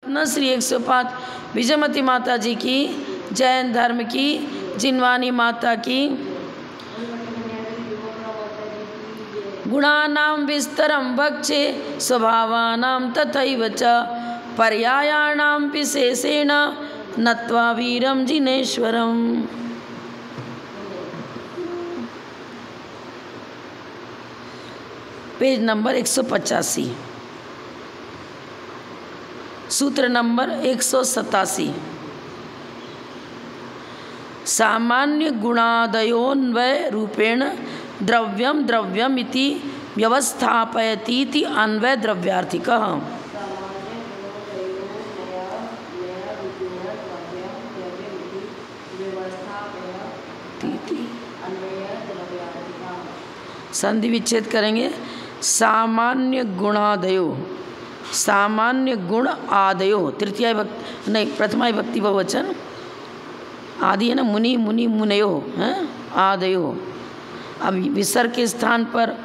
न श्री 105 विजयमती माता जी की, जैन धर्म की जिनवानी माता की। गुणानां विस्तरं वक्षे स्वभावानां तथैव च पर्यायाणां विशेषेण नत्वा वीरं जिनेश्वरम्। पेज नंबर 185, सूत्र नंबर 187। सामान्य गुणादयोन्वय रूपेण द्रव्यम द्रव्यम इति व्यवस्थापयतीति अन्वय द्रव्यार्थिकः। संधि विच्छेद करेंगे। सामान्य गुणादयो, सामान्य गुण आदयो, तृतीया विभक्ति नहीं प्रथमा विभक्ति बहुवचन, आदि है ना, मुनि मुनि मुनयो हैं, आदयो। अब विसर्ग के स्थान पर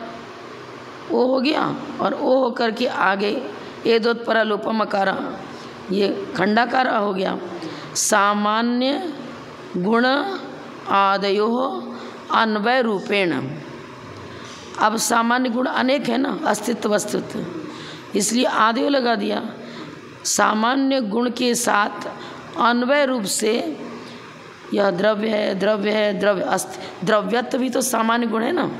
ओ हो गया और ओ होकर के आगे एदोत्परा लोपम अकारा, ये खंडाकार हो गया। सामान्य गुण आदयो अन्वय रूपेण। अब सामान्य गुण अनेक है ना, अस्तित्व वस्तुत्व, इसलिए आदयो लगा दिया। सामान्य गुण के साथ अन्वय रूप से यह द्रव्य है, द्रव्य है, द्रव्य द्रव्यत्व भी तो सामान्य गुण है ना,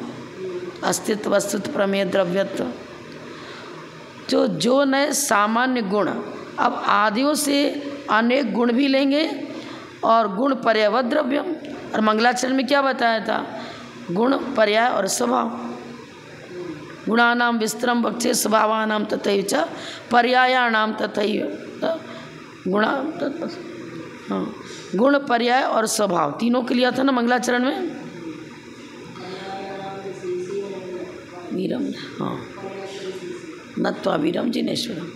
अस्तित्व वस्तुत्व प्रमेय द्रव्यत्व। तो जो नए सामान्य गुण, अब आदियों से अनेक गुण भी लेंगे और गुण पर्यायवत द्रव्यम। और मंगलाचरण में क्या बताया था? गुण पर्याय और स्वभाव। गुणानां विस्तरम वक्षे स्वभावानां तथैव च पर्यायाणां तथैव। गुण पर्याय और स्वभाव तीनों के लिया था ना मंगलाचरण में। वीरम, हाँ, नत्वा वीरम जिनेश्वरम।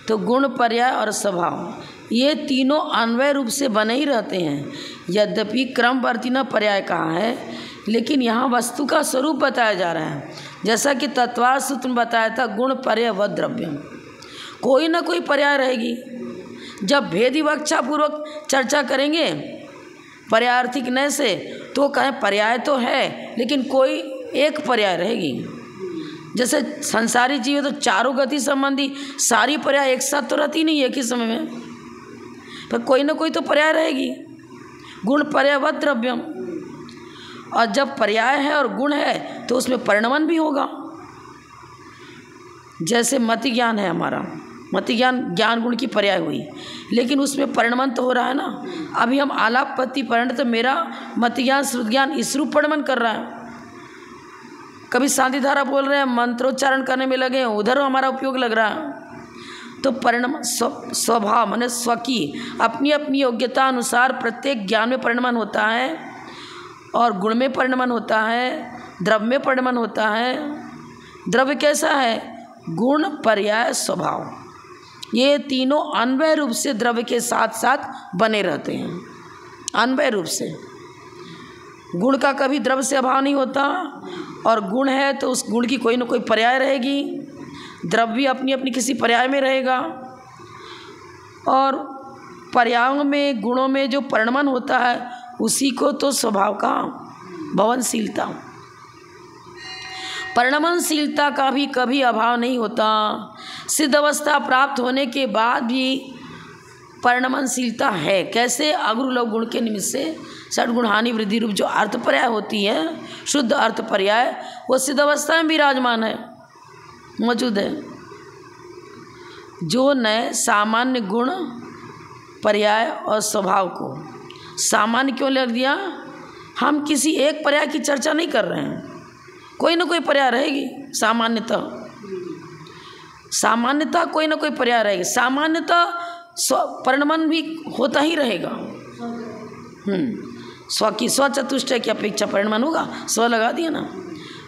तो गुण पर्याय और स्वभाव ये तीनों अन्वय रूप से बने ही रहते हैं। यद्यपि क्रमवर्ती न पर्याय कहा है, लेकिन यहाँ वस्तु का स्वरूप बताया जा रहा है। जैसा कि तत्वार सूत्र में बताया था, गुण पर्याय व द्रव्यम, कोई ना कोई पर्याय रहेगी। जब भेद विवक्षा पूर्वक चर्चा करेंगे पर्यायार्थिक नय से, तो कहें पर्याय तो है लेकिन कोई एक पर्याय रहेगी। जैसे संसारी जीव तो चारों गति संबंधी सारी पर्याय एक साथ तो रहती नहीं एक ही समय में, पर कोई ना कोई तो पर्याय रहेगी। गुण पर्यायवत द्रव्यम। और जब पर्याय है और गुण है तो उसमें परिणमन भी होगा। जैसे मति ज्ञान है हमारा, मति ज्ञान ज्ञान गुण की पर्याय हुई, लेकिन उसमें परिणमन तो हो रहा है ना। अभी हम आलापति परिणत, तो मेरा मति ज्ञान श्रुत ज्ञान इस रूप परिणमन कर रहा है। कभी शांति धारा बोल रहे हैं, मंत्रोच्चारण करने में लगे हैं, उधर हमारा उपयोग लग रहा है। तो परिणमन स्वभाव माने स्वकी अपनी अपनी योग्यता अनुसार प्रत्येक ज्ञान में परिणमन होता है, और गुण में परिणमन होता है, द्रव्य में परिणमन होता है। द्रव्य कैसा है? गुण पर्याय स्वभाव, ये तीनों अन्वय रूप से द्रव्य के साथ साथ बने रहते हैं। अन्वय रूप से गुण का कभी द्रव्य से अभाव नहीं होता, और गुण है तो उस गुण की कोई ना कोई पर्याय रहेगी। द्रव्य भी अपनी अपनी किसी पर्याय में रहेगा, और पर्यायों में गुणों में जो परिणमन होता है उसी को तो स्वभाव का भवनशीलता, परिणमनशीलता का भी कभी अभाव नहीं होता। सिद्ध अवस्था प्राप्त होने के बाद भी परिणमनशीलता है। कैसे? अगुरुलभ गुण के निमित्त से षड्गुण हानि वृद्धि रूप जो अर्थ पर्याय होती है, शुद्ध अर्थ पर्याय, वो सिद्ध अवस्था में विराजमान है, मौजूद है। जो नए सामान्य गुण पर्याय और स्वभाव को सामान्य क्यों लिख दिया? हम किसी एक पर्याय की चर्चा नहीं कर रहे हैं, कोई ना कोई पर्याय रहेगी। सामान्यतः सामान्यतः कोई ना कोई पर्याय रहेगी। सामान्यतः परिणमन भी होता ही रहेगा। स्व की स्व चतुष्टय की अपेक्षा परिणमन होगा, स्व लगा दिया ना।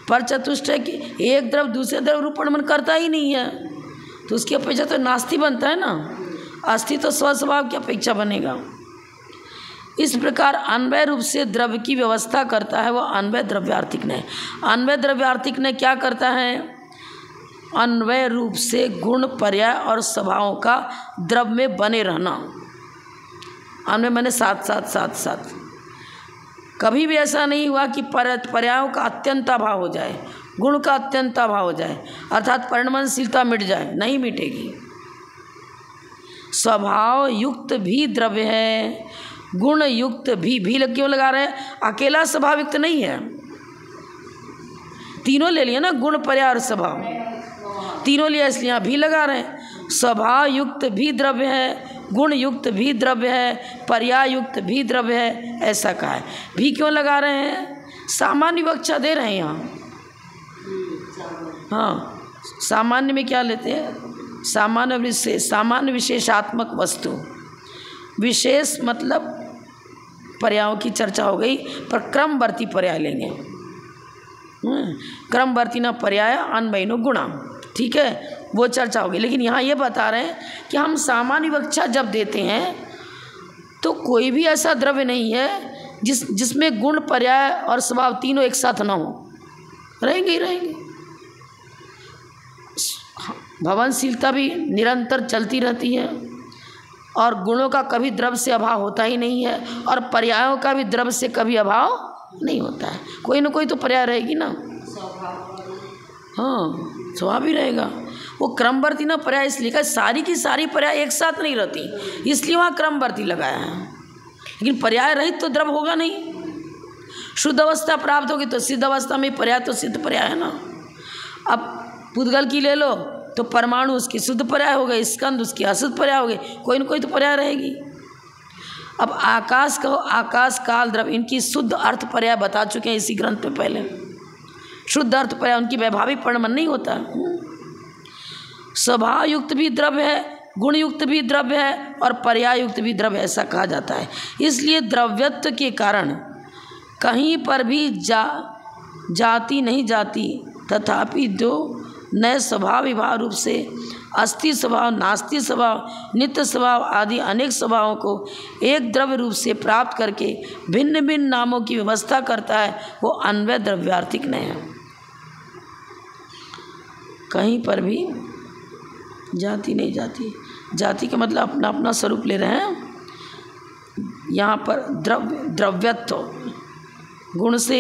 पर चतुष्टय की एक द्रव्य दूसरे द्रव्य रूप परिणमन करता ही नहीं है, तो उसकी अपेक्षा तो नास्ति बनता है ना। अस्थि तो स्व स्वभाव की अपेक्षा बनेगा। इस प्रकार अन्वय रूप से द्रव्य की व्यवस्था करता है वह अन्वय द्रव्यार्थिक ने। अन्वय द्रव्यार्थिक ने क्या करता है? अन्वय रूप से गुण पर्याय और स्वभावों का द्रव में बने रहना। अन्वय मैंने साथ साथ साथ साथ। कभी भी ऐसा नहीं हुआ कि पर्यायों का अत्यंत अभाव हो जाए, गुण का अत्यंत अभाव हो जाए, अर्थात परिणमनशीलता मिट जाए, नहीं मिटेगी। स्वभाव युक्त भी द्रव्य है, गुण युक्त भी क्यों लगा रहे हैं? अकेला स्वभाव युक्त नहीं है, तीनों ले लिए ना, गुण पर्याय और स्वभाव तीनों लिए, इसलिए यहाँ भी लगा रहे हैं। स्वभाव युक्त भी द्रव्य है, गुण युक्त भी द्रव्य है, पर्याय युक्त भी द्रव्य है, ऐसा कहा है। भी क्यों लगा रहे हैं? सामान्य विवक्षा दे रहे हैं यहाँ। हाँ, सामान्य में क्या लेते हैं? सामान्य विशेषात्मक वस्तु। विशेष मतलब पर्यायों की चर्चा हो गई, पर क्रमवर्ती पर्याय लेंगे। क्रमवर्ती न पर्याय अन्वयनो गुणा, ठीक है, वो चर्चा होगी। लेकिन यहाँ ये बता रहे हैं कि हम सामान्य विवक्षा जब देते हैं तो कोई भी ऐसा द्रव्य नहीं है जिसमें गुण पर्याय और स्वभाव तीनों एक साथ ना हो, रहेंगे ही रहेंगे। भवनशीलता भी निरंतर चलती रहती है, और गुणों का कभी द्रव्य से अभाव होता ही नहीं है, और पर्यायों का भी द्रव्य से कभी अभाव नहीं होता है। कोई ना कोई तो पर्याय रहेगी ना। हाँ, स्वभाव भी रहेगा। वो क्रमवर्ती ना पर्याय इसलिए का, सारी की सारी पर्याय एक साथ नहीं रहती, इसलिए वहाँ क्रमवर्ती लगाया है। लेकिन पर्याय रहित तो द्रव्य होगा नहीं। शुद्ध अवस्था प्राप्त होगी तो सिद्ध अवस्था में पर्याय तो सिद्ध पर्याय है ना। अब पुद्गल की ले लो तो परमाणु उसकी शुद्ध पर्याय हो गई, स्कंद उसकी अशुद्ध पर्याय हो गई, कोई ना कोई तो पर्याय रहेगी। अब आकाश कहो, आकाश काल द्रव्य, इनकी शुद्ध अर्थ पर्याय बता चुके हैं इसी ग्रंथ में पहले। शुद्ध अर्थ पर्याय उनकी वैभाविक परिणमन नहीं होता। स्वभाव युक्त भी द्रव्य है, गुण युक्त भी द्रव्य है, और पर्याय युक्त भी द्रव्य, ऐसा कहा जाता है। इसलिए द्रव्यत्व के कारण कहीं पर भी जाति नहीं जाती, तथापि जो नए स्वभाव विभाग रूप से अस्थि स्वभाव, नास्ति स्वभाव, नित्य स्वभाव आदि अनेक स्वभावों को एक द्रव्य रूप से प्राप्त करके भिन्न भिन्न नामों की व्यवस्था करता है, वो अन्वय द्रव्यार्थिक नहीं है। कहीं पर भी जाति नहीं जाती। जाति का मतलब अपना अपना स्वरूप ले रहे हैं। यहाँ पर द्रव्यत्व, गुण से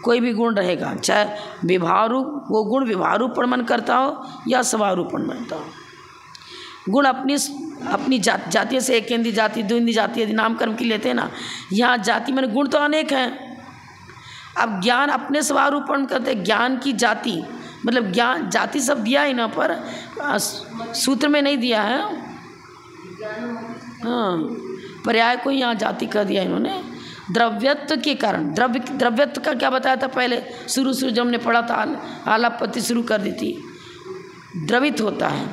कोई भी गुण रहेगा, चाहे विभाव रूप, वो गुण विभाव रूप परिणमन करता हो या स्वभाव रूप परिणमन करता हो। गुण अपनी जातीय से एक केंद्रीय जाति, द्विंद्रीय जाति यदि नामकरण की लेते हैं ना, यहाँ जाति में गुण तो अनेक हैं। अब ज्ञान अपने स्वभाव रूप परिणमन करते हैं। ज्ञान की जाति मतलब ज्ञान, जाति सब दिया ही ना, पर सूत्र में नहीं दिया है। हाँ, पर्याय को यहाँ जाति कर दिया इन्होंने। द्रव्यत्व के कारण, द्रव्यत्व का क्या बताया था पहले, शुरू जब हमने पढ़ा था, आलापत्ति शुरू कर दी थी। द्रवित होता है,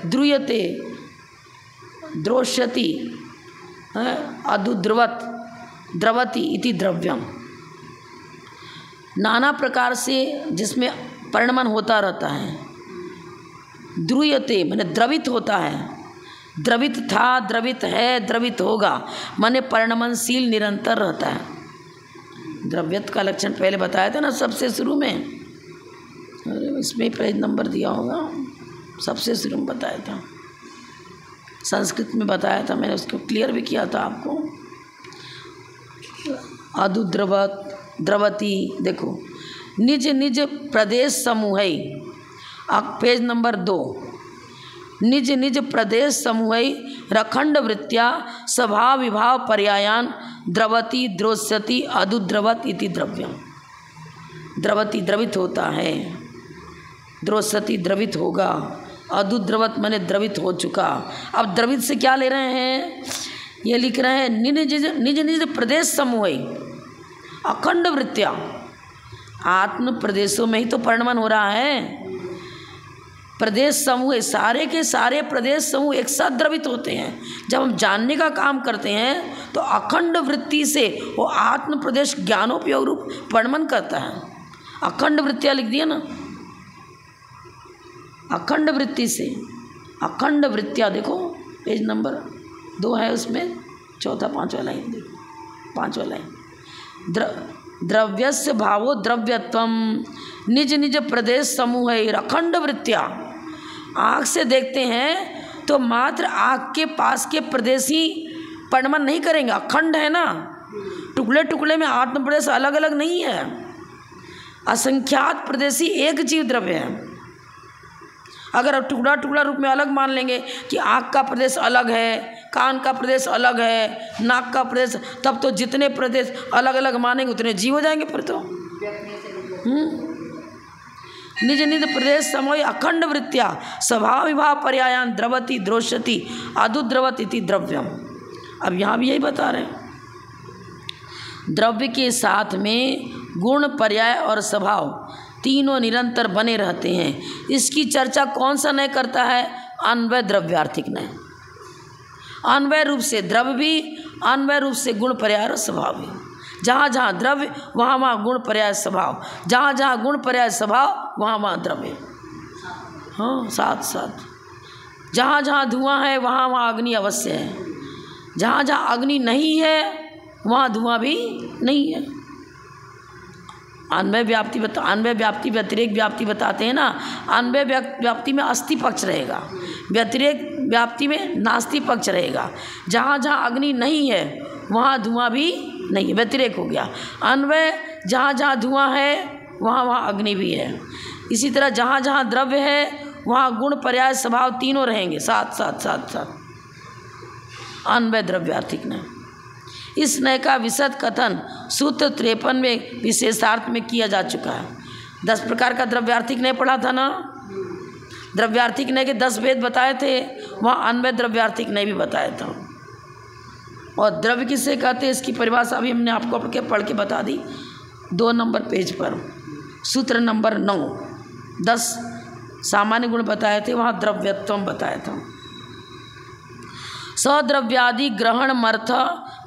द्रुयते, द्रोष्यति, अदुद्रवत, द्रवति इति द्रव्यम। नाना प्रकार से जिसमें परिणमन होता रहता है। द्रुयते माने द्रवित होता है, द्रवित था, द्रवित है, द्रवित होगा, माने परिणमनशील निरंतर रहता है। द्रव्यत्व का लक्षण पहले बताया था ना सबसे शुरू में, इसमें पेज नंबर दिया होगा, सबसे शुरू में बताया था, संस्कृत में बताया था मैंने, उसको क्लियर भी किया था आपको। अदुद्रवत, द्रवती, देखो निज निज प्रदेश समूह, पेज नंबर 2, निज निज प्रदेश समूह रखंड वृत्तिया स्वभाव विभाव पर्यायान द्रवती, द्रोष्यति, अदुद्रवत इति द्रव्यम। द्रवती द्रवित होता है, द्रोष्यति द्रवित होगा, अदुद्रवत माने द्रवित हो चुका। अब द्रवित से क्या ले रहे हैं, ये लिख रहे हैं निज निज प्रदेश समूह अखंड वृत्तिया, आत्म प्रदेशों में ही तो परिणमन हो रहा है। प्रदेश समूह, सारे के सारे प्रदेश समूह एक साथ द्रवित होते हैं। जब हम जानने का काम करते हैं तो अखंड वृत्ति से वो आत्म प्रदेश ज्ञानोपयोग रूप परिणमन करता है। अखंड वृत्तियाँ लिख दिया ना, अखंड वृत्ति से, अखंड वृत्तियाँ देखो पेज नंबर 2 है, उसमें चौथा 5वां लाइन देखो, 5वां लाइन। द्रव्यस्य भावो द्रव्यत्वम निज निज प्रदेश समूह अखंड वृत्तिया। आँख से देखते हैं तो मात्र आँख के पास के प्रदेश ही परिणमन नहीं करेंगे, अखंड है ना, टुकड़े टुकड़े में आत्म प्रदेश अलग अलग नहीं है। असंख्यात प्रदेशी एक जीव द्रव्य है। अगर अब टुकड़ा टुकड़ा रूप में अलग मान लेंगे कि आँख का प्रदेश अलग है, कान का प्रदेश अलग है, नाक का प्रदेश, तब तो जितने प्रदेश अलग अलग मानेंगे उतने जीव हो जाएंगे फिर तो। निज निज प्रदेश समय अखंड वृत्तिया स्वभाव विभाव पर्यायान द्रवती द्रोष्यति अदुद्रवत इति द्रव्यम। अब यहाँ भी यही बता रहे हैं, द्रव्य के साथ में गुण पर्याय और स्वभाव तीनों निरंतर बने रहते हैं। इसकी चर्चा कौन सा नहीं करता है? अन्वय द्रव्यार्थिक ने। अन्वय रूप से द्रव्य भी, अन्वय रूप से गुण पर्याय और स्वभाव भी। जहाँ जहाँ द्रव्य वहाँ वहाँ गुण पर्याय स्वभाव, जहाँ जहाँ गुण पर्याय स्वभाव वहाँ वहाँ द्रव्य। हाँ, साथ साथ। जहाँ जहाँ धुआं है वहाँ वहाँ अग्नि अवश्य है, जहाँ जहाँ अग्नि नहीं है वहाँ धुआं भी नहीं है। अन्वय व्याप्ति अन्वय व्याप्ति व्यतिरेक व्याप्ति बताते हैं ना। अन्वय व्याप्ति में अस्थि पक्ष रहेगा, व्यतिरेक व्याप्ति में नास्ति पक्ष रहेगा। जहाँ जहाँ अग्नि नहीं है वहाँ धुआं भी नहीं है, व्यतिरेक हो गया। अन्वय जहाँ जहाँ धुआं है वहाँ वहाँ अग्नि भी है। इसी तरह जहाँ जहाँ द्रव्य है वहाँ गुण पर्याय स्वभाव तीनों रहेंगे साथ साथ साथ साथ। अन्वय द्रव्यार्थिक ने इस नय का विशद कथन सूत्र 53 में विशेषार्थ में किया जा चुका है। 10 प्रकार का द्रव्यार्थिक नय पढ़ा था ना। द्रव्यार्थिक नय के 10 भेद बताए थे, वहाँ अन्वय द्रव्यार्थिक नय भी बताया था। और द्रव्य किसे कहते हैं इसकी परिभाषा भी हमने आपको पढ़ के बता दी 2 नंबर पेज पर, सूत्र नंबर 9। 10 सामान्य गुण बताए थे, वहाँ द्रव्यत्वम बताया था। सद्रव्यादि ग्रहण मर्थ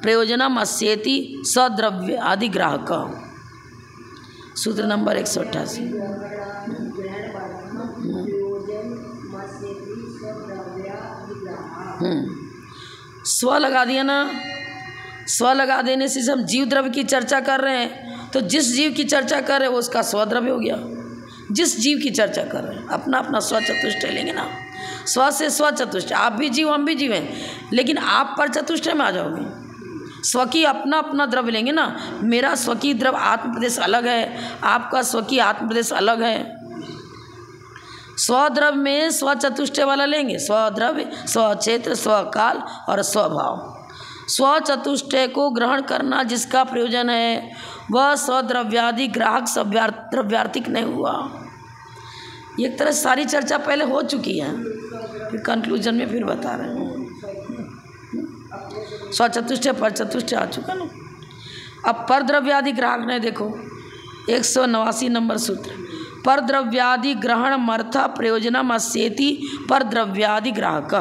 प्रयोजनम अस्येति सद्रव्यादि ग्राहक, सूत्र नंबर 188। स्व लगा दिया ना। स्व लगा देने से हम जीव द्रव्य की चर्चा कर रहे हैं, तो जिस जीव की चर्चा कर रहे हैं वो उसका स्वद्रव्य हो गया। जिस जीव की चर्चा कर रहे हैं अपना अपना स्व चतुष्टय लेंगे ना। स्व से स्व चतुष्टय, आप भी जीव हम भी जीव हैं, लेकिन आप पर चतुष्टय में आ जाओगे। स्व की अपना अपना द्रव्य लेंगे ना। मेरा स्वकीय द्रव्य आत्म प्रदेश अलग है, आपका स्वकीय आत्म प्रदेश अलग है। स्वद्रव्य में स्व चतुष्टय वाला लेंगे, स्वद्रव्य, स्वक्षेत्र, स्वकाल और स्वभाव। स्व चतुष्टय को ग्रहण करना जिसका प्रयोजन है वह स्वद्रव्यादि ग्राहक द्रव्यार्थिक नहीं हुआ। एक तरह सारी चर्चा पहले हो चुकी है, फिर कंक्लूजन में फिर बता रहे हैं। स्व चतुष्टय पर चतुष्टय आ चुका ना। अब पर द्रव्यादि ग्राहक ने देखो 189 नंबर सूत्र, पर द्रव्यादि ग्रहण मर्थ प्रयोजनम अस्येति पर द्रव्यादि ग्राहक।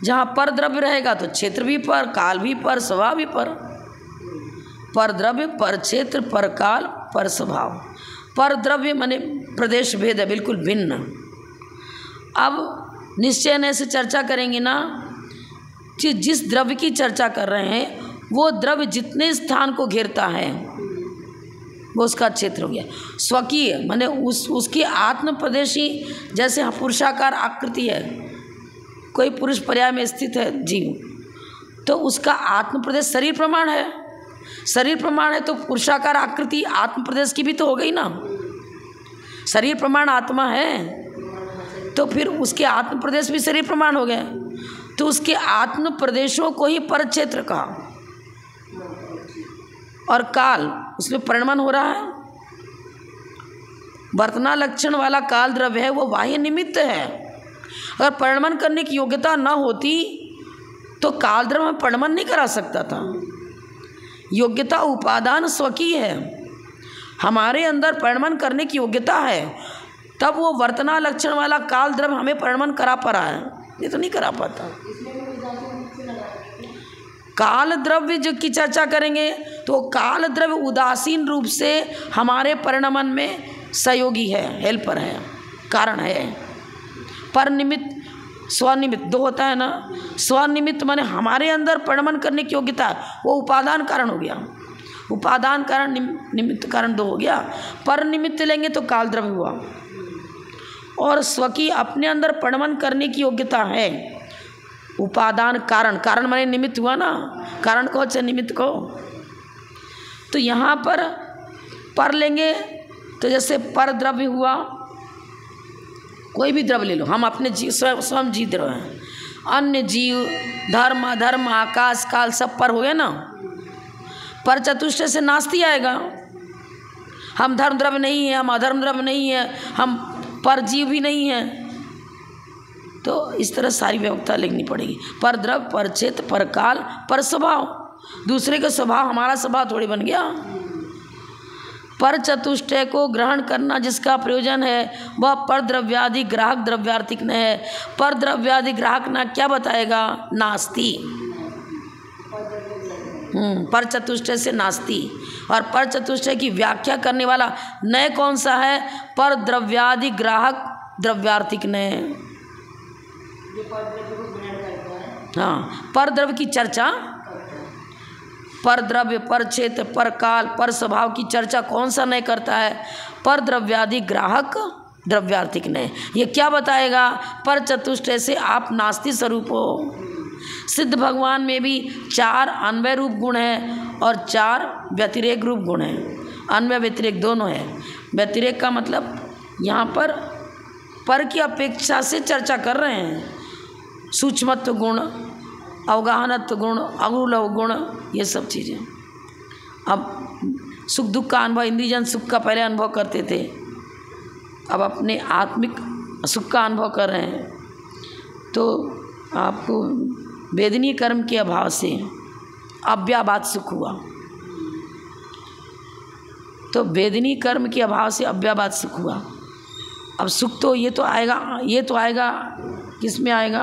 जहाँ पर द्रव्य रहेगा तो क्षेत्र भी पर, काल भी पर, स्वभाव भी पर। पर द्रव्य, पर क्षेत्र, पर काल, पर स्वभाव। पर द्रव्य माने प्रदेश भेद है, बिल्कुल भिन्न। अब निश्चय ने से चर्चा करेंगे ना कि जिस द्रव्य की चर्चा कर रहे हैं वो द्रव्य जितने स्थान को घेरता है वो उसका क्षेत्र हो गया। स्वकीय माने उसकी आत्म प्रदेशी, जैसे पुरुषाकार आकृति है, कोई पुरुष पर्याय में स्थित है जीव, तो उसका आत्म प्रदेश शरीर प्रमाण है। शरीर प्रमाण है तो पुरुषाकार आकृति आत्म प्रदेश की भी तो हो गई ना। शरीर प्रमाण आत्मा है तो फिर उसके आत्म प्रदेश भी शरीर प्रमाण हो गए, तो उसके आत्म प्रदेशों को ही परक्षेत्र कहा। और काल उसमें परिणमन हो रहा है। वर्तना लक्षण वाला काल द्रव्य है वो बाह्य निमित्त है। अगर परिणमन करने की योग्यता न होती तो काल द्रव्य में परिणमन नहीं करा सकता था। योग्यता उपादान स्वकीय है, हमारे अंदर परिणमन करने की योग्यता है, तब वो वर्तना लक्षण वाला काल द्रव्य हमें परिणमन करा पा रहा है, ये तो नहीं करा पाता। काल द्रव्य जो की चर्चा करेंगे तो काल द्रव्य उदासीन रूप से हमारे परिणमन में सहयोगी है, हेल्पर है, कारण है। पर निमित्त स्वनिमित्त दो होता है ना। स्वनिमित्त माने हमारे अंदर परिणमन करने की योग्यता है, वो उपादान कारण हो गया। उपादान कारण निमित्त कारण दो हो गया। पर निमित्त लेंगे तो काल द्रव्य हुआ, और स्व की अपने अंदर परिणमन करने की योग्यता है उपादान कारण। कारण माने निमित्त हुआ ना, कारण को चाहे निमित्त को। तो यहाँ पर लेंगे तो जैसे पर द्रव्य हुआ, कोई भी द्रव्य ले लो, हम अपने जीव स्वयं जीव द्रव्य हैं। अन्य जीव, धर्म अधर्म, आकाश काल सब पर हुए ना। पर चतुष्टय से नास्ति आएगा। हम धर्म द्रव्य नहीं है, हम अधर्म द्रव्य नहीं है, हम पर जीव भी नहीं है। तो इस तरह सारी व्यवस्था लिखनी पड़ेगी। पर द्रव्य, पर क्षेत्र, पर काल, पर स्वभाव। दूसरे का स्वभाव हमारा स्वभाव थोड़ी बन गया। पर चतुष्टय को ग्रहण करना जिसका प्रयोजन है वह पर द्रव्यादि ग्राहक द्रव्यार्थिक न है। पर द्रव्यादि ग्राहक ना क्या बताएगा? नास्ति। पर चतुष्टय से नास्ति। और पर चतुष्टय की व्याख्या करने वाला नय कौन सा है? पर द्रव्यादि ग्राहक द्रव्यार्थिक न है। हाँ, पर द्रव्य की चर्चा, पर द्रव्य, पर क्षेत्र, पर काल, पर स्वभाव की चर्चा कौन सा नहीं करता है? पर द्रव्यादि ग्राहक द्रव्यार्थिक नहीं। ये क्या बताएगा? पर चतुष्टय से आप नास्ति स्वरूप हो। सिद्ध भगवान में भी 4 अन्वय रूप गुण हैं और 4 व्यतिरेक रूप गुण हैं। अन्वय व्यतिरेक दोनों है। व्यतिरेक का मतलब यहाँ पर की अपेक्षा से चर्चा कर रहे हैं। सूक्ष्मत्व गुण, अवगाहनत्व गुण, अगुलव गुण, ये सब चीज़ें। अब सुख दुख का अनुभव, इंद्रियजन सुख का पहले अनुभव करते थे, अब अपने आत्मिक सुख का अनुभव कर रहे हैं। तो आपको वेदनीय कर्म के अभाव से अव्याबाद सुख हुआ। तो वेदनीय कर्म के अभाव से अव्याबाद सुख हुआ। अब सुख तो ये तो आएगा किस में आएगा?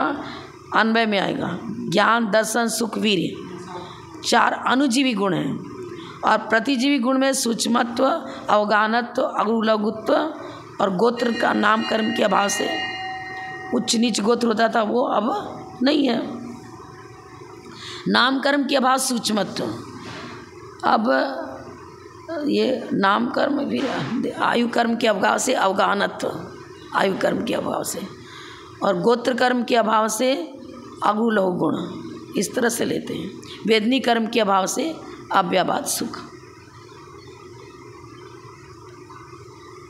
अन्वय में आएगा। ज्ञान, दर्शन, सुख, वीर्य, 4 अनुजीवी गुण हैं। और प्रतिजीवी गुण में सूक्ष्मत्व, अवगाहनत्व, अगुलघुत्व और गोत्र का नाम कर्म के अभाव से उच्च नीच गोत्र होता था, वो अब नहीं है। नाम कर्म के अभाव सूक्ष्मत्व। अब ये नाम कर्म भी आयु कर्म के अभाव से अवगाहनत्व, आयु कर्म के अभाव से, और गोत्र कर्म के अभाव से अगुलव गुण, इस तरह से लेते हैं। वेदनी कर्म के अभाव से अव्याबाद सुख।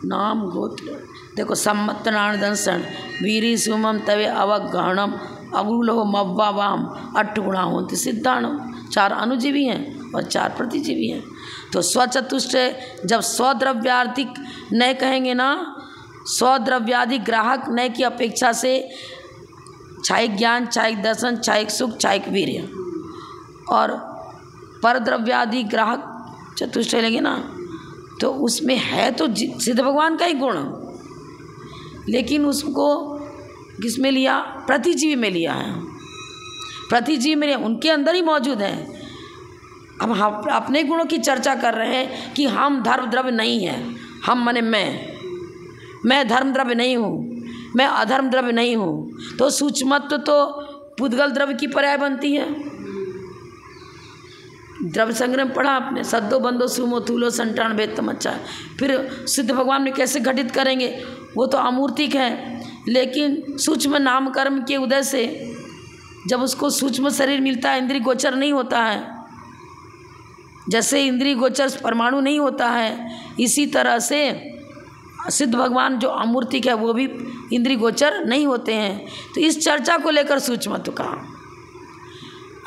नाम गोत्र देखो, सम्मतनाण दंसन वीरी सुमम तवे अवगहणम अगुलव मव्वा वाम 8 गुणा होती सिद्धाणम। 4 अनुजीवी हैं और 4 प्रतिजीवी हैं। तो स्वचतुष्टय जब स्वद्रव्यार्थिक नय कहेंगे ना, स्वद्रव्यादि ग्राहक नय की अपेक्षा से छायिक ज्ञान, छायिक दर्शन, छायिक सुख, छायिक वीर्य, और परद्रव्यादि ग्राहक चतुष्टय लेंगे ना, तो उसमें है तो सिद्ध भगवान का ही गुण, लेकिन उसको किस में लिया? प्रतिजीवी में लिया है। प्रतिजीवी में उनके अंदर ही मौजूद है। अब हम अपने गुणों की चर्चा कर रहे हैं कि हम धर्म द्रव्य नहीं है। हम माने मैं धर्म द्रव्य नहीं हूँ, मैं अधर्म द्रव्य नहीं हूँ। तो सूक्ष्मत्व तो पुद्गल द्रव्य की पर्याय बनती है। द्रव्य संग्रह में पढ़ा आपने, सद्दो बंदो सुमो थूलो संटान वेत्तम अच्छा है। फिर सिद्ध भगवान में कैसे घटित करेंगे? वो तो अमूर्तिक है, लेकिन सूक्ष्म नाम कर्म के उदय से जब उसको सूक्ष्म शरीर मिलता है, इंद्रिय गोचर नहीं होता है। जैसे इंद्रिय गोचर परमाणु नहीं होता है, इसी तरह से सिद्ध भगवान जो अमूर्तिक है वो भी इंद्रिय गोचर नहीं होते हैं। तो इस चर्चा को लेकर सूक्ष्मत्व कहा।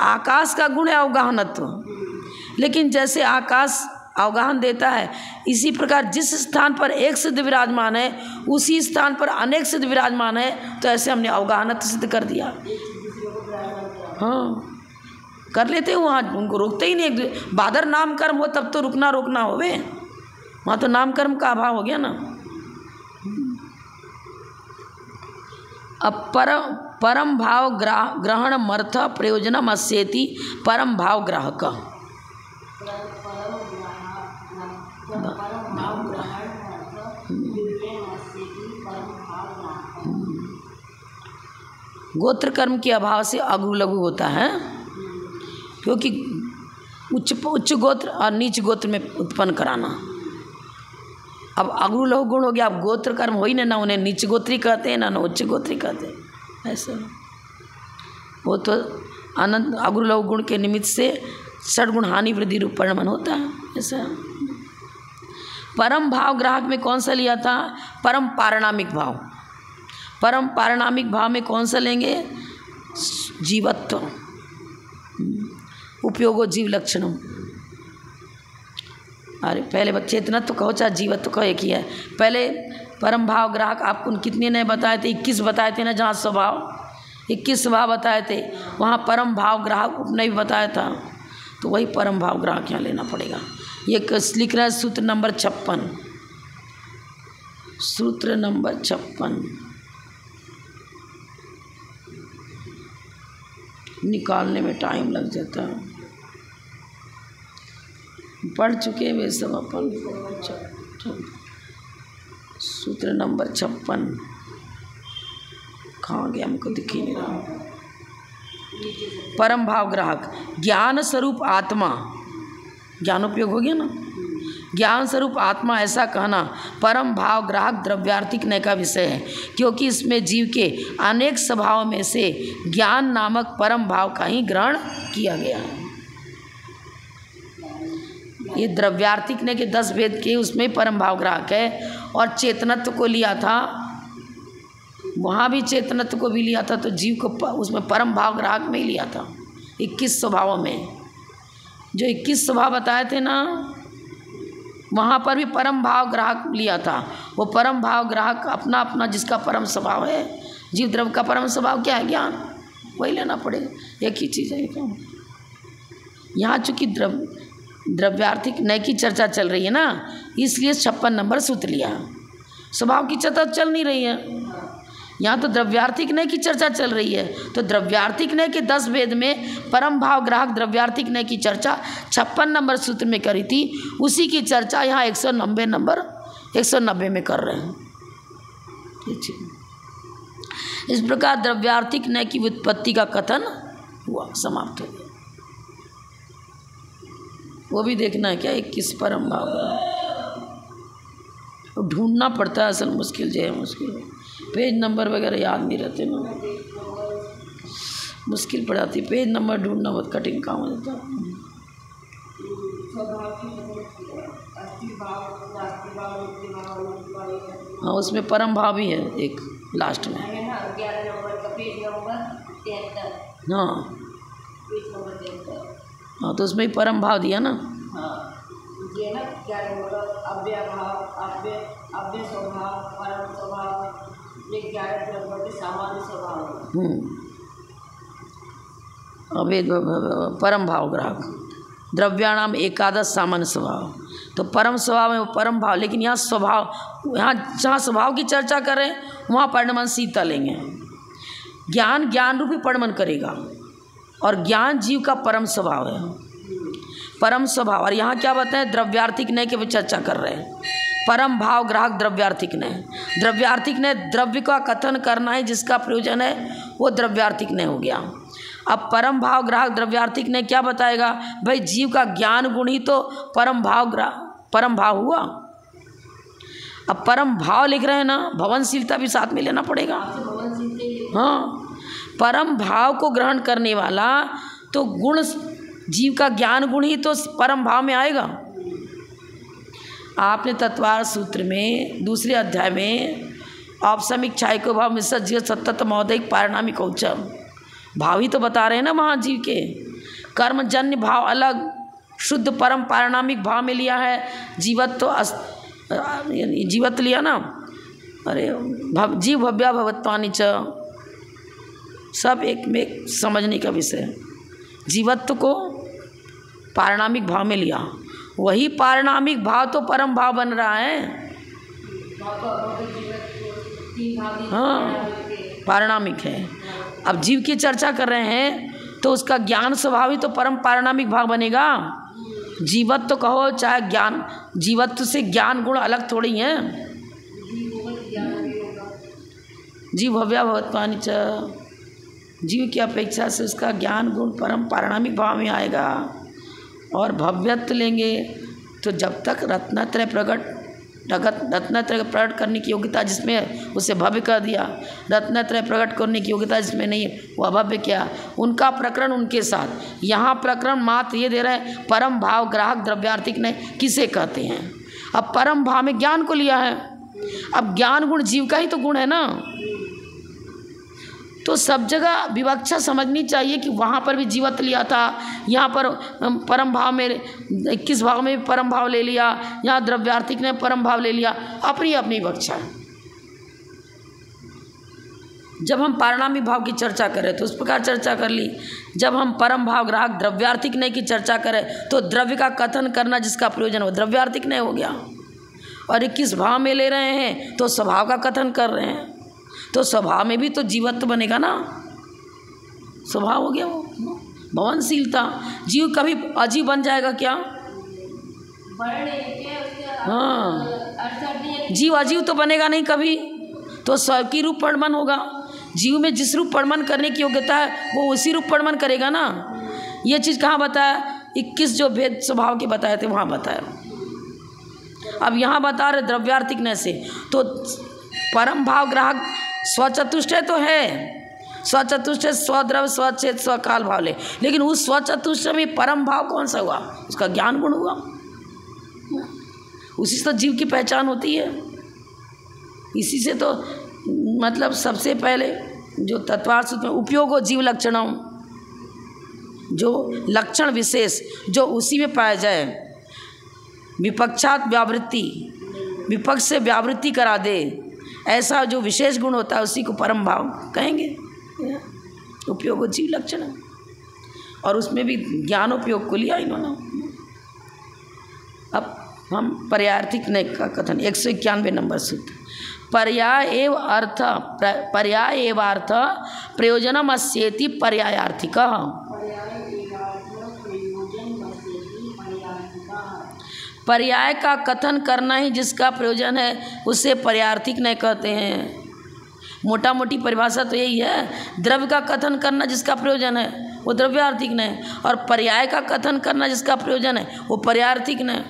आकाश का गुण है अवगाहनत्व, लेकिन जैसे आकाश अवगाहन देता है, इसी प्रकार जिस स्थान पर एक सिद्ध विराजमान है उसी स्थान पर अनेक सिद्ध विराजमान है। तो ऐसे हमने अवगाहनत्व सिद्ध कर दिया। हाँ, कर लेते हैं वहाँ, उनको रोकते ही नहीं। बादर नाम कर्म हो तब तो रोकना होवे, वहाँ तो नाम कर्म का अभाव हो गया ना। अब परम भाव ग्रहण मर्थ प्रयोजनम अस्येति परम भाव ग्राहक। गोत्र कर्म के अभाव से अगु लघु होता है, क्योंकि उच्च गोत्र और नीच गोत्र में उत्पन्न कराना। अब अगु लघु गुण हो गया, अब गोत्र कर्म हो ही ना उन्हें नीच गोत्री कहते हैं ना उच्च गोत्री कहते हैं। ऐसा वो तो अनंत अगु लघु गुण के निमित्त से षड्गुण हानि वृद्धि रूप परिणमन होता है। ऐसा परम भाव ग्राहक में कौन सा लिया था? परम पारिणामिक भाव। परम पारिणामिक भाव में कौन सा लेंगे? जीवत्व, उपयोगो जीव लक्षणम। अरे पहले चेतनत्व कहो चाहे जीवत्व कहो एक ही है। पहले परम भाव ग्राहक आपको कितने नए बताए थे? 21 बताए थे ना, जहाँ स्वभाव 21 स्वभाव बताए थे, वहाँ परम भाव ग्राहक उपनय भी बताया था। तो वही परम भाव ग्राहक यहाँ लेना पड़ेगा। ये लिख रहा है सूत्र नंबर 56, सूत्र नंबर 56 निकालने में टाइम लग जाता है, पढ़ चुके हैं वे सब अपन। सूत्र नंबर 56 कहाँ गया, हमको दिख ही नहीं रहा। परम भाव ग्राहक ज्ञान स्वरूप आत्मा, ज्ञानोपयोग हो गया ना, ज्ञान स्वरूप आत्मा ऐसा कहना परम भाव ग्राहक द्रव्यार्थिक नय का विषय है, क्योंकि इसमें जीव के अनेक स्वभाव में से ज्ञान नामक परम भाव का ही ग्रहण किया गया है। ये द्रव्यार्थिक ने के 10 भेद के उसमें परम भाव ग्राहक है, और चेतनत्व को लिया था, वहाँ भी चेतनत्व को भी लिया था, तो जीव को उसमें परम भाव ग्राहक में ही लिया था। 21 स्वभावों में जो 21 स्वभाव बताए थे ना, वहाँ पर भी परम भाव ग्राहक लिया था। वो परम भाव ग्राहक अपना अपना जिसका परम स्वभाव है, जीव द्रव्य का परम स्वभाव क्या है? ज्ञान, वही लेना पड़ेगा। एक ही चीज़ है क्या? यहाँ चूँकि द्रव्यार्थिक नय की चर्चा चल रही है ना, इसलिए 56 नंबर सूत्र लिया। स्वभाव की चर्चा चल नहीं रही है, यहाँ तो द्रव्यार्थिक नय की चर्चा चल रही है। तो द्रव्यार्थिक नय के 10 भेद में परम भाव ग्राहक द्रव्यार्थिक नय की चर्चा 56 नंबर सूत्र में करी थी, उसी की चर्चा यहाँ 190 में कर रहे हैं। इस प्रकार द्रव्यार्थिक नय की व्युत्पत्ति का कथन हुआ, समाप्त हो गया। वो भी देखना है क्या 21 परम भाव ढूंढना पड़ता है, असल मुश्किल जो है मुश्किल। पेज नंबर वगैरह याद नहीं रहते ना, मुश्किल पड़ जाती। पेज नंबर ढूंढना बहुत कठिन काम हो जाता है। हाँ, उसमें परम भाव भी है एक लास्ट में। हाँ, तो उसमें ही परम भाव दिया ना। ये ना क्या अव्यय भाव, अव्यय स्वभाव, परम स्वभाव, ये 11 द्रव्य के सामान्य स्वभाव। अवेद परम भाव ग्राहक द्रव्याणाम एकादश सामान्य स्वभाव। तो परम स्वभाव है परम भाव, लेकिन यहाँ स्वभाव, यहाँ जहाँ स्वभाव की चर्चा करें वहाँ परिणमन सीता लेंगे। ज्ञान ज्ञान रूपी परिणमन करेगा, और ज्ञान जीव का परम स्वभाव है, परम स्वभाव। और यहाँ क्या बताएं? द्रव्यार्थिक नय के भी चर्चा कर रहे हैं। परम भाव ग्राहक द्रव्यार्थिक नय, द्रव्यार्थिक नय द्रव्य का कथन करना है, जिसका प्रयोजन है वो द्रव्यार्थिक नय हो गया। अब परम भाव ग्राहक द्रव्यार्थिक नय क्या बताएगा? भाई जीव का ज्ञान गुण ही तो परम भाव हुआ। अब परम भाव लिख रहे हैं ना, भवनशीलता भी साथ में लेना पड़ेगा। हाँ, परम भाव को ग्रहण करने वाला तो गुण, जीव का ज्ञान गुण ही तो परम भाव में आएगा। आपने तत्वार सूत्र में दूसरे अध्याय में औपसमिक छायको भाव मिश्र जीव सतत मौदिक पारिणामिक औचम भाव ही तो बता रहे हैं ना। वहाँ जीव के कर्मजन्य भाव अलग, शुद्ध परम पारिणामिक भाव में लिया है। जीवत्व जीवत्व लिया ना, अरे जीव भव्या भवत्वानि च, सब एक में एक समझने का विषय है। जीवत्व को पारिणामिक भाव में लिया, वही पारिणामिक भाव तो परम भाव बन रहा है। हाँ, पारिणामिक है। अब जीव की चर्चा कर रहे हैं तो उसका ज्ञान स्वभाव ही तो परम पारिणामिक भाव बनेगा। जीवत्व तो कहो चाहे ज्ञान, जीवत्व से ज्ञान गुण अलग थोड़ी हैं। जीव भव्या भवत्वानि च, जीव की अपेक्षा से उसका ज्ञान गुण परम पारिणामिक भाव में आएगा और भव्यत्व लेंगे। तो जब तक रत्नत्रय प्रकट करने की योग्यता जिसमें है उसे भव्य कर दिया, रत्नत्रय प्रकट करने की योग्यता जिसमें नहीं है वो अभव्य किया। उनका प्रकरण उनके साथ। यहाँ प्रकरण मात्र ये दे रहे हैं परम भाव ग्राहक द्रव्यार्थिक ने किसे कहते हैं। अब परम भाव में ज्ञान को लिया है। अब ज्ञान गुण जीव का ही तो गुण है ना, तो सब जगह विवक्षा समझनी चाहिए कि वहाँ पर भी जीवत लिया था, यहाँ पर परम भाव में 21 भाव में परम भाव ले लिया, यहाँ द्रव्यार्थिक ने परम भाव ले लिया। अपनी अपनी विवक्षा है। जब हम पारिणामिक भाव की चर्चा करें तो उस प्रकार चर्चा कर ली। जब हम परम भाव ग्राहक द्रव्यार्थिक ने की चर्चा करें तो द्रव्य का कथन करना जिसका प्रयोजन हो द्रव्यार्थिक ने हो गया। और 21 भाव में ले रहे हैं तो स्वभाव का कथन कर रहे हैं, तो स्वभाव में भी तो जीवत्व बनेगा ना। स्वभाव हो गया वो भवनशीलता। जीव कभी अजीव बन जाएगा क्या? हाँ, जीव अजीव तो बनेगा नहीं कभी, तो स्व की रूप परिणमन होगा। जीव में जिस रूप परिणमन करने की योग्यता है वो उसी रूप परिणमन करेगा ना। ये चीज़ कहाँ बताया? 21 जो भेद स्वभाव के बताए थे वहाँ बताया। अब यहाँ बता रहे द्रव्यार्थिक से, तो परम भाव ग्राहक स्वचतुष्टय तो है, स्वचतुष्टय स्वद्रव्य स्वचेत स्वकाल भाव ले, लेकिन उस स्वचतुष्टय में परम भाव कौन सा हुआ? उसका ज्ञान गुण हुआ। उसी से तो जीव की पहचान होती है। इसी से तो मतलब सबसे पहले जो तत्वार्थ सूत्र में उपयोग हो जीव लक्षणों, जो लक्षण विशेष जो उसी में पाया जाए, विपक्षात व्यावृत्ति, विपक्ष से व्यावृत्ति करा दे, ऐसा जो विशेष गुण होता है उसी को परम भाव कहेंगे। उपयोग हो जीव लक्षण, और उसमें भी ज्ञानोपयोग को लिया इन्होंने। अब हम पर्यायार्थिक ने का कथन 191 नंबर सूत्र। पर्याय एव अर्थ प्रयोजनम अस्येति पर्यायार्थिक। पर्याय का कथन करना ही जिसका प्रयोजन है उसे पर्यायार्थिक नहीं कहते हैं। मोटा मोटी परिभाषा तो यही है। द्रव्य का कथन करना जिसका प्रयोजन है वो द्रव्यार्थिक नहीं, और पर्याय का कथन करना जिसका प्रयोजन है वो पर्यायार्थिक नहीं।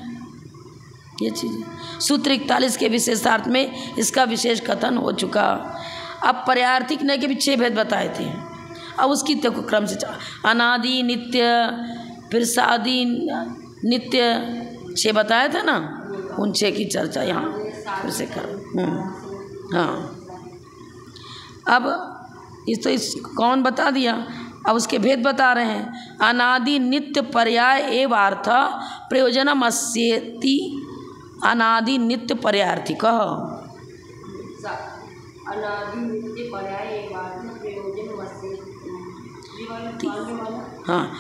ये चीज़ सूत्र 41 के विशेषार्थ में इसका विशेष कथन हो चुका। अब पर्यायार्थिक नहीं के भी 6 भेद बताए थे। अब उसकी तो क्रम से अनादि नित्य फिर सादि नित्य 6 बताए थे ना, उन 6 की चर्चा यहाँ फिर से करो। हाँ, अब इस कौन बता दिया, अब उसके भेद बता रहे हैं। अनादि नित्य पर्याय एव अर्थ प्रयोजनम अस्येति अनादि नित्य पर्यायार्थिक। हाँ,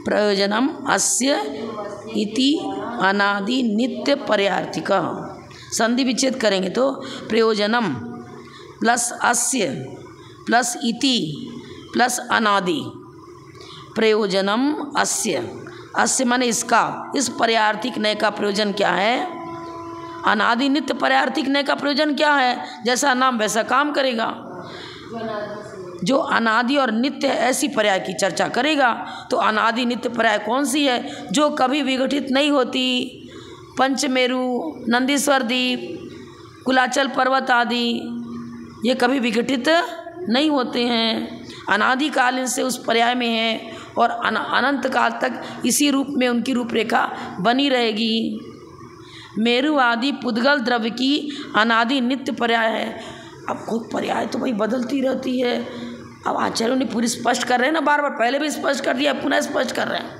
प्रयोजनम अस्य इति अनादि नित्य पर्यायार्थिक। संधि विच्छेद करेंगे तो प्रयोजनम प्लस अस्य प्लस इति प्लस अनादि। प्रयोजनम अस्य, अस्य माने इसका, इस पर्यायार्थिक नय का प्रयोजन क्या है? अनादि नित्य पर्यायार्थिक नय का प्रयोजन क्या है? जैसा नाम वैसा काम करेगा। जो अनादि और नित्य है ऐसी पर्याय की चर्चा करेगा। तो अनादि नित्य पर्याय कौन सी है? जो कभी विघटित नहीं होती। पंचमेरु, नंदीश्वर द्वीप, कुलाचल पर्वत आदि ये कभी विघटित नहीं होते हैं। अनादिकालीन से उस पर्याय में है और अनंत काल तक इसी रूप में उनकी रूपरेखा बनी रहेगी। मेरु आदि पुद्गल द्रव्य की अनादि नित्य पर्याय है। अब खुद पर्याय तो भाई बदलती रहती है। अब आचार्यों ने पूरी स्पष्ट कर रहे हैं ना, बार बार पहले भी स्पष्ट कर दिया, पुनः स्पष्ट कर रहे हैं।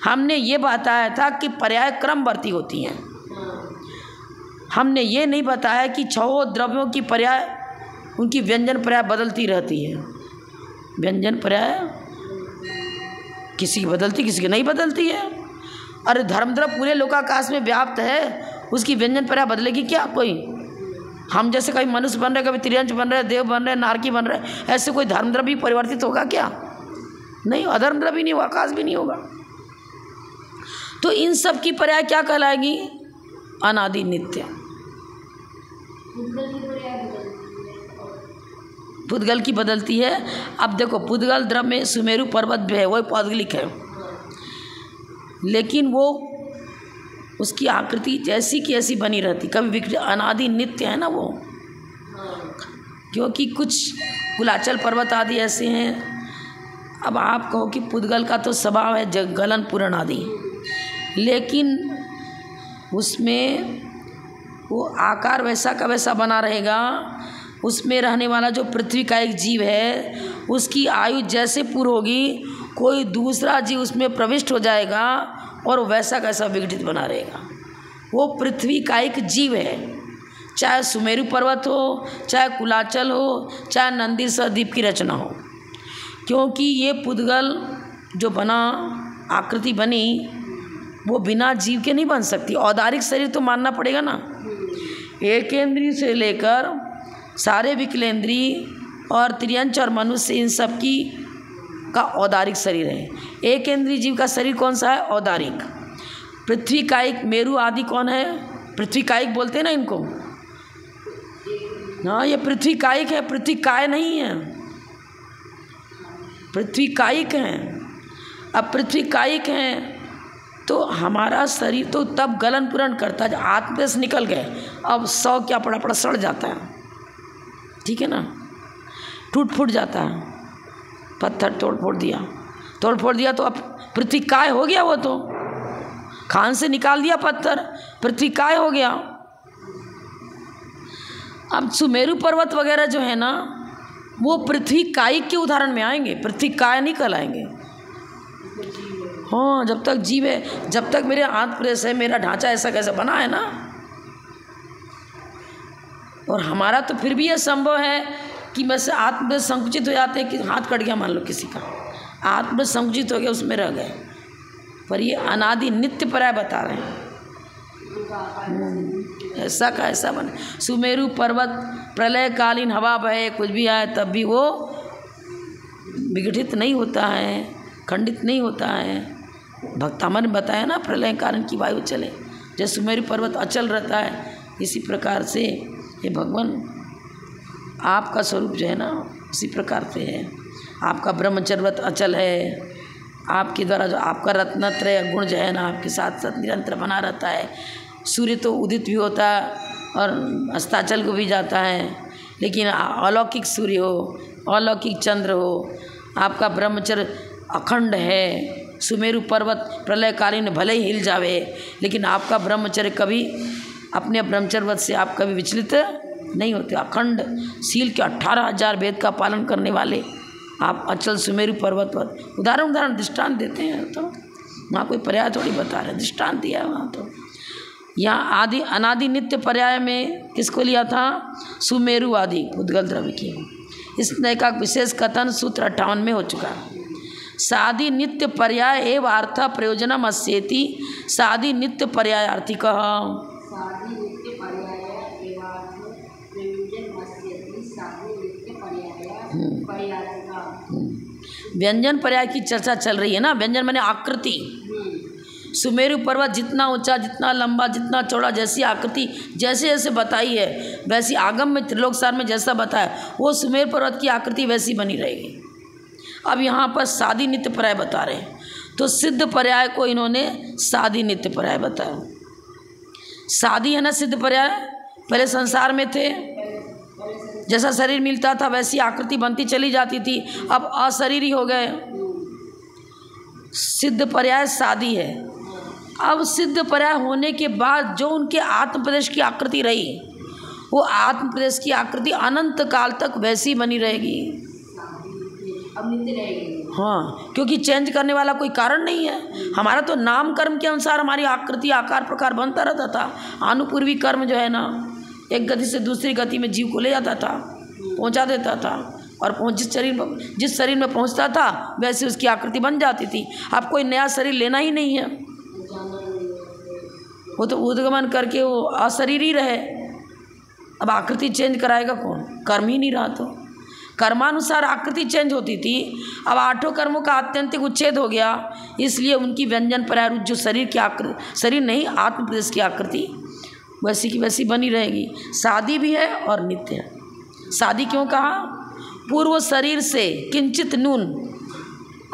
हमने ये बताया था कि पर्याय क्रमवर्ती होती हैं। हमने ये नहीं बताया कि 6 द्रव्यों की पर्याय उनकी व्यंजन पर्याय बदलती रहती है। व्यंजन पर्याय किसी की बदलती किसी की नहीं बदलती है। अरे धर्मद्रव्य पूरे लोकाकाश में व्याप्त है, उसकी व्यंजन पर्याय बदलेगी क्या कोई? हम जैसे कभी मनुष्य बन रहे, कभी त्रियंश बन रहे, देव बन रहे, नारकी बन रहे, ऐसे कोई धर्मद्रव्य भी परिवर्तित होगा क्या? नहीं, अधर्मद्रव्य भी नहीं होगा, आकाश भी नहीं होगा। तो इन सब की पर्याय क्या कहलाएगी? अनादि नित्य। पुद्गल की बदलती है। अब देखो पुद्गल द्रव में सुमेरु पर्वत भी है, वही पौद्गलिक है, लेकिन वो उसकी आकृति जैसी की ऐसी बनी रहती, कभी विकृत, अनादि नित्य है ना वो। क्योंकि कुछ कुलाचल पर्वत आदि ऐसे हैं। अब आप कहो कि पुद्गल का तो स्वभाव है गलन पूर्ण आदि, लेकिन उसमें वो आकार वैसा का वैसा बना रहेगा। उसमें रहने वाला जो पृथ्वी का एक जीव है, उसकी आयु जैसे पूरी होगी, कोई दूसरा जीव उसमें प्रविष्ट हो जाएगा और वैसा कैसा विघटित बना रहेगा। वो पृथ्वी का एक जीव है, चाहे सुमेरु पर्वत हो, चाहे कुलाचल हो, चाहे नंदी द्वीप की रचना हो। क्योंकि ये पुद्गल जो बना, आकृति बनी, वो बिना जीव के नहीं बन सकती। औदारिक शरीर तो मानना पड़ेगा ना। एकेंद्रीय से लेकर सारे विकलेंद्रीय और त्रियंच और मनुष्य, इन सब की का औदारिक शरीर है। एकेंद्रीय जीव का शरीर कौन सा है? औदारिक। पृथ्वी कायिक, मेरु आदि कौन है? पृथ्वी कायिक बोलते हैं ना इनको। हाँ, ये पृथ्वी कायिक है, पृथ्वी काय नहीं है, पृथ्वी कायिक हैं। अब पृथ्वी कायिक हैं तो हमारा शरीर तो तब गलन पूर्ण करता है जब आत्मदेश निकल गए। अब 100 क्या पड़ा पड़ा सड़ जाता है, ठीक है ना, टूट फूट जाता है। पत्थर तोड़ फोड़ दिया तो अब पृथ्वी काय हो गया। वो तो खान से निकाल दिया पत्थर, पृथ्वी काय हो गया। अब सुमेरु पर्वत वगैरह जो है ना, वो पृथ्वी कायिक के उदाहरण में आएंगे, पृथ्वी काय नहीं कहलाएंगे। हाँ, जब तक जीव है, जब तक मेरे आंत प्रेस है, मेरा ढांचा ऐसा कैसा बना है ना। और हमारा तो फिर भी यह संभव है कि वैसे आत्मदेश संकुचित हो जाते हैं कि हाथ कट गया, मान लो किसी का आत्मदेश संकुचित हो गया, उसमें रह गए। पर ये अनादि नित्य पर्याय बता रहे हैं, ऐसा का ऐसा बने। सुमेरु पर्वत प्रलयकालीन हवा बहे, कुछ भी आए तब भी वो विघटित नहीं होता है, खंडित नहीं होता है। भक्तामन ने बताया ना, प्रलयकालीन की वायु चले, जैसे सुमेरु पर्वत अचल रहता है, इसी प्रकार से ये भगवान आपका स्वरूप जो है ना, इसी प्रकार से है। आपका ब्रह्मचर्यव्रत अचल है, आपके द्वारा जो आपका रत्नत्रय गुण जो है ना, आपके साथ साथ निरंतर बना रहता है। सूर्य तो उदित भी होता है और अस्ताचल को भी जाता है, लेकिन अलौकिक सूर्य हो, अलौकिक चंद्र हो, आपका ब्रह्मचर्य अखंड है। सुमेरु पर्वत प्रलयकालीन भले ही हिल जावे, लेकिन आपका ब्रह्मचर्य कभी अपने ब्रह्मचर्यव्रत से आप कभी विचलित नहीं होते। अखंड सील के 18,000 वेद का पालन करने वाले आप अचल सुमेरु पर्वत पर उदाहरण दृष्टांत देते हैं। तो वहाँ कोई पर्याय थोड़ी बता रहे, दृष्टांत दिया है वहाँ। तो यहाँ आदि अनादि नित्य पर्याय में किसको लिया था? सुमेरु आदि पुद्गल द्रव्य की। इसने का विशेष कथन सूत्र 58 में हो चुका है। सादि नित्य पर्याय एवं अर्थ प्रयोजनम अस्येति सादि नित्य पर्यायार्थिक। व्यंजन पर्याय की चर्चा चल रही है ना। व्यंजन माने आकृति। सुमेरु पर्वत जितना ऊंचा, जितना लंबा, जितना चौड़ा, जैसी आकृति जैसे जैसे बताई है, वैसी आगम में त्रिलोकसार में जैसा बताया, वो सुमेरु पर्वत की आकृति वैसी बनी रहेगी। अब यहाँ पर सादि नित्य पर्याय बता रहे हैं, तो सिद्ध पर्याय को इन्होंने सादि नित्य पर्याय बताया। सादि है ना सिद्ध पर्याय, पहले संसार में थे, जैसा शरीर मिलता था वैसी आकृति बनती चली जाती थी, अब अशरीरी हो गए। सिद्ध पर्याय सादि है। अब सिद्ध पर्याय होने के बाद जो उनके आत्म प्रदेश की आकृति रही, वो आत्म प्रदेश की आकृति अनंत काल तक वैसी बनी रहेगी, अब नित्य रहेगी। हाँ, क्योंकि चेंज करने वाला कोई कारण नहीं है। हमारा तो नाम कर्म के अनुसार हमारी आकृति आकार प्रकार बनता रहता था। अनुपूर्वी कर्म जो है ना, एक गति से दूसरी गति में जीव को ले जाता था, पहुंचा देता था, और जिस शरीर में पहुंचता था वैसे उसकी आकृति बन जाती थी। अब कोई नया शरीर लेना ही नहीं है, वो तो उद्गमन करके वो अशरीर ही रहे। अब आकृति चेंज कराएगा कौन? कर्म ही नहीं रहा। तो कर्मानुसार आकृति चेंज होती थी। अब 8 कर्मों का आत्यंतिक उच्छेद हो गया, इसलिए उनकी व्यंजन पर्याय जो शरीर की आकृति, शरीर नहीं आत्म प्रदेश की आकृति वैसी की वैसी बनी रहेगी। शादी भी है और नित्य है। शादी क्यों कहा? पूर्व शरीर से किंचित न्यून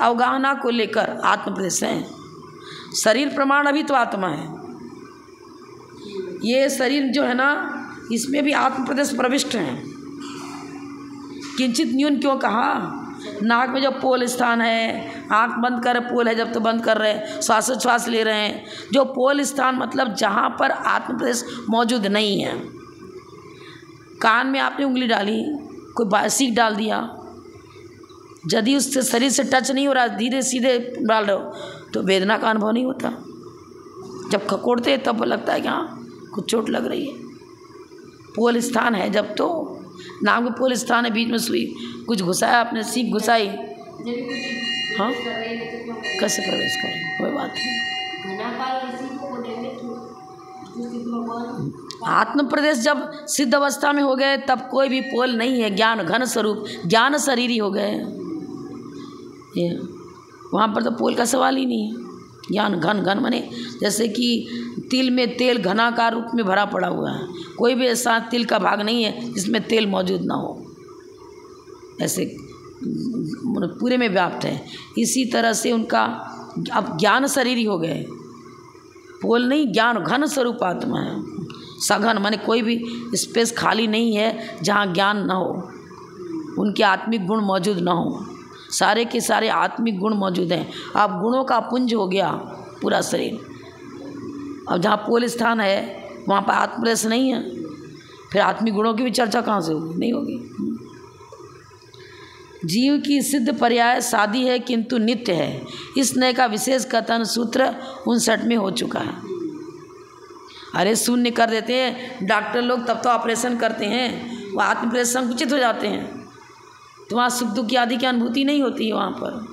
अवगाहना को लेकर आत्म प्रदेश है। शरीर प्रमाण अभी तो आत्मा है, ये शरीर जो है ना इसमें भी आत्म प्रदेश प्रविष्ट है। किंचित न्यून क्यों कहा? नाक में जो पोल स्थान है, आँख बंद कर पोल है जब तो बंद कर रहे हैं, श्वासोच्छ्वास ले रहे हैं, जो पोल स्थान मतलब जहाँ पर आत्म प्रदेश मौजूद नहीं है। कान में आपने उंगली डाली, कोई सीख डाल दिया, यदि उससे शरीर से टच नहीं हो रहा, धीरे सीधे डाल रहे हो तो वेदना का अनुभव नहीं होता। जब खकोड़ते हैं तब लगता है कि हाँ कुछ चोट लग रही है। पोल स्थान है जब तो, नाक में पोल स्थान है, बीच में सुई कुछ घुसाया आपने, सीख घुसाई, हाँ कैसे प्रवेश करें? कोई बात नहीं। आत्म प्रदेश जब सिद्ध अवस्था में हो गए तब कोई भी पोल नहीं है, ज्ञान घन स्वरूप, ज्ञान शरीर ही हो गए ये, वहाँ पर तो पोल का सवाल ही नहीं है। ज्ञान घन, घन माने जैसे कि तिल में तेल घनाकार रूप में भरा पड़ा हुआ है, कोई भी ऐसा तिल का भाग नहीं है जिसमें तेल मौजूद ना हो, ऐसे पूरे में व्याप्त है। इसी तरह से उनका अब ज्ञान शरीर ही हो गए, पोल नहीं, ज्ञान घन स्वरूप आत्मा है। सघन माने कोई भी स्पेस खाली नहीं है जहाँ ज्ञान ना हो, उनके आत्मिक गुण मौजूद ना हो, सारे के सारे आत्मिक गुण मौजूद हैं। अब गुणों का पुंज हो गया पूरा शरीर। अब जहाँ पोल स्थान है वहाँ पर आत्मप्रदेश नहीं है, फिर आत्मिक गुणों की भी चर्चा कहाँ से होगी? नहीं होगी। जीव की सिद्ध पर्याय शादी है किंतु नित्य है, इस नए का विशेष कथन सूत्र 59 में हो चुका है। अरे शून्य कर देते हैं डॉक्टर लोग, तब तो ऑपरेशन करते हैं, वो आत्मप्रदेश संकुचित हो जाते हैं, तो वहाँ सुख दुख आदि की अनुभूति नहीं होती है। वहाँ पर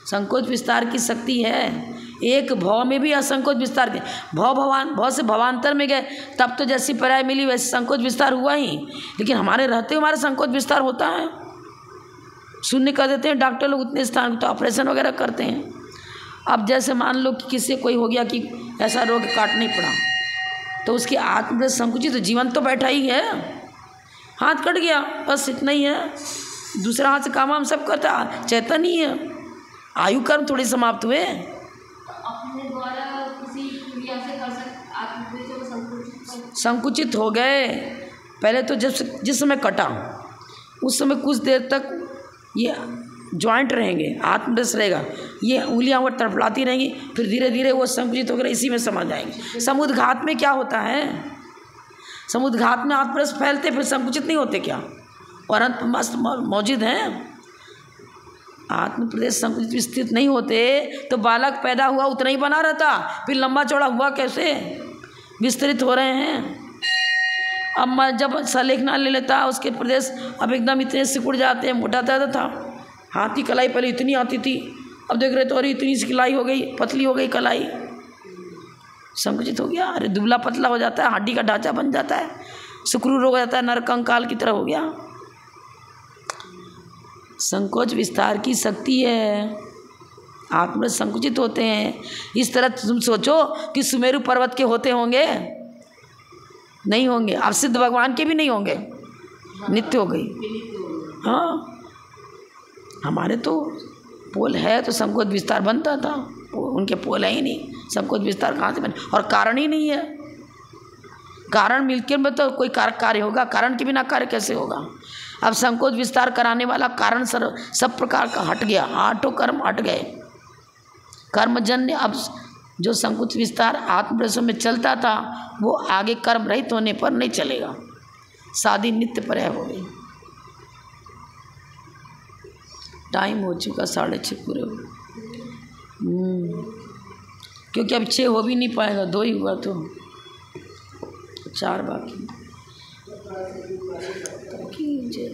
संकोच विस्तार की शक्ति है। एक भव में भी असंकोच विस्तार के, भव से भवांतर में गए तब तो जैसी पर्याय मिली वैसे संकोच विस्तार हुआ ही, लेकिन हमारे रहते हमारा संकोच विस्तार होता है। शून्य कर देते हैं डॉक्टर लोग, उतने स्थान तो ऑपरेशन वगैरह करते हैं। अब जैसे मान लो कि किसी कोई हो गया कि ऐसा रोग काट नहीं पड़ा, तो उसकी आत्मप्रदेश संकुचित, तो जीवन तो बैठा ही है, हाथ कट गया बस इतना ही है, दूसरा हाथ से काम हम सब करता, चेतन ही है, आयु कर्म थोड़ी समाप्त हुए। अपने द्वारा किसी क्रिया से कर सकते आत्मप्रदेश को संकुचित हो गए। पहले तो जिस समय कटा उस समय कुछ देर तक ये जॉइंट रहेंगे, आत्मप्रदेश रहेगा, ये उंगलियां वो तड़फड़ाती रहेंगी, फिर धीरे धीरे वो संकुचित होकर इसी में समा जाएंगे। समुद्घात में क्या होता है? समुद्घात में आत्मप्रदेश फैलते फिर संकुचित नहीं होते क्या? और अंत मस्त मौजूद हैं। आत्मप्रदेश संकुचित स्थित नहीं होते तो बालक पैदा हुआ उतना ही बना रहता, फिर लंबा चौड़ा हुआ कैसे? विस्तृत हो रहे हैं। अब मैं जब सलेखना ले लेता उसके प्रदेश अब एकदम इतने सिकुड़ जाते हैं, मोटा ज्यादा था। हाथी कलाई पहले इतनी आती थी, अब देख रहे तो और इतनी सी कलाई हो गई, पतली हो गई कलाई, संकुचित हो गया। अरे दुबला पतला हो जाता है, हड्डी का ढांचा बन जाता है, सुक्रूर हो जाता है, नर कंकाल की तरह हो गया। संकोच विस्तार की शक्ति है, आत्मप्रदेश संकुचित होते हैं। इस तरह तुम सोचो कि सुमेरु पर्वत के होते होंगे, नहीं होंगे। अब सिद्ध भगवान के भी नहीं होंगे, नित्य हो गई। हाँ, हमारे तो पोल है तो संकोच विस्तार बनता था, उनके पोल है ही नहीं, संकोच विस्तार कहाँ से बने? और कारण ही नहीं है। कारण मिलकर में तो कोई कार्य होगा, कारण के बिना कार्य कैसे होगा? अब संकोच विस्तार कराने वाला कारण सब प्रकार का हट गया, आठों कर्म हट गए। कर्मजन्य अब जो संकुच विस्तार आत्मप्रदेश में चलता था वो आगे कर्म रहित होने पर नहीं चलेगा, शादी नित्य पर्याय हो गई। टाइम हो चुका 6:30 पूरे हो, क्योंकि अब 6 हो भी नहीं पाएगा, 2 ही हुआ तो 4 बाकी। कीजिए।